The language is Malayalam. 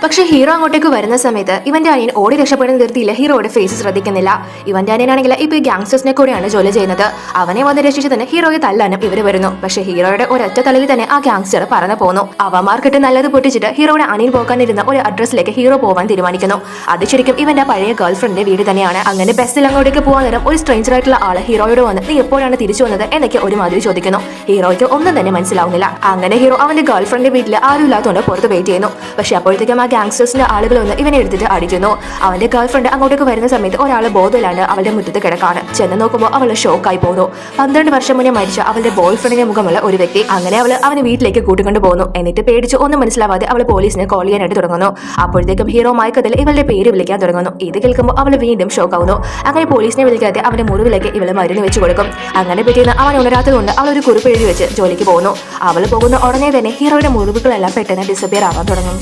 പക്ഷേ ഹീറോ അങ്ങോട്ടേക്ക് വരുന്ന സമയത്ത് ഇവന്റെ അനിയൻ ഓടി രക്ഷപ്പെടുന്ന നിർത്തിയില്ല ഹീറോയുടെ ഫേസ് ശ്രദ്ധിക്കുന്നില്ല. ഇവന്റെ അനിയനാണെങ്കിൽ ഇപ്പൊ ഈ ഗാങ്സ്റ്റേഴ്സിനെ കൂടെയാണ് ജോലി ചെയ്യുന്നത്. അവനെ വന്ന് രക്ഷിച്ച് തന്നെ ഹീറോയെ തല്ലാനും ഇവര് വരുന്നു. പക്ഷേ ഹീറോയുടെ ഒരൊറ്റ തലയിൽ തന്നെ ആ ഗാങ്സ്റ്റർ പറന്നു പോകുന്നു. അവന്മാർക്കിട്ട് നല്ലത് പൊട്ടിച്ചിട്ട് ഹീറോയുടെ അനിയൻ പോകാനിരുന്ന ഒരു അഡ്രസ്സിലേക്ക് ഹീറോ പോവാൻ തീരുമാനിക്കുന്നു. അത് ശരിക്കും ഇവന്റെ പഴയ ഗേൾഫ്രണ്ടിന്റെ വീട് തന്നെയാണ്. അങ്ങനെ ബസ്സിൽ അങ്ങോട്ടേക്ക് പോകാൻ നേരം ഒരു സ്ട്രേഞ്ചർ ആയിട്ടുള്ള ആള് ഹീറോയോട് വന്ന് നീ എപ്പോഴാണ് തിരിച്ചു വന്നത് എന്നൊക്കെ ഒരുമാതിരി ചോദിക്കുന്നു. ഹീറോയ്ക്ക് ഒന്നും തന്നെ മനസ്സിലാവുന്നില്ല. അങ്ങനെ ഹീറോ അവന്റെ ഗേൾഫ്രണ്ടിന്റെ വീട്ടിൽ ആരും ഇല്ലാത്തതുകൊണ്ട് പുറത്ത് വെയിറ്റ് ചെയ്യുന്നു. പക്ഷെ അപ്പോഴത്തേക്കും ആ ഗാങ്സ്റ്റേഴ്സിന്റെ ആളുകൾ വന്ന് ഇവനെ എടുത്തിട്ട് അടിക്കുന്നു. അവന്റെ ഗേൾഫ്രണ്ട് അങ്ങോട്ടേക്ക് വരുന്ന സമയത്ത് ഒരാൾ ബോധമില്ലാണ്ട് അവളുടെ മുറ്റത്ത് കിടക്കാണ്. ചെന്ന് നോക്കുമ്പോൾ അവള് ഷോക്കായി പോകുന്നു. 12 വർഷം മുന്നേ മരിച്ച അവളുടെ ബോയ് ഫ്രണ്ടിന്റെ മുഖമുള്ള ഒരു വ്യക്തി. അങ്ങനെ അവന് വീട്ടിലേക്ക് കൂട്ടിക്കൊണ്ടു പോകുന്നു. എന്നിട്ട് പേടിച്ച് ഒന്നും മനസ്സിലാവാതെ അവൾ പോലീസിനെ കോൾ ചെയ്യാനായിട്ട് തുടങ്ങുന്നു. അപ്പോഴത്തേക്കും ഹീറോ മയക്കത്തിൽ ഇവളുടെ പേര് വിളിക്കാൻ തുടങ്ങുന്നു. ഇത് കേൾക്കുമ്പോൾ അവൾ വീണ്ടും ഷോക്കാവുന്നു. അങ്ങനെ പോലീസിനെ വിളിക്കാതെ അവന്റെ മുറിവിലേക്ക് ഇവള് മരുന്ന് വെച്ച് കൊടുക്കും. അങ്ങനെ പിറ്റേന്ന് അവൻ ഉണരാത്തത് കൊണ്ട് അവൾ ഒരു കുറിപ്പ് എഴുതി വെച്ച് ജോലിക്ക് പോകുന്നു. അവൾ പോകുന്ന ഉടനെ തന്നെ ഹീറോയുടെ മുറിവുകളെല്ലാം പെട്ടെന്ന് ഡിസപ്പിയർ ആവാൻ തുടങ്ങും.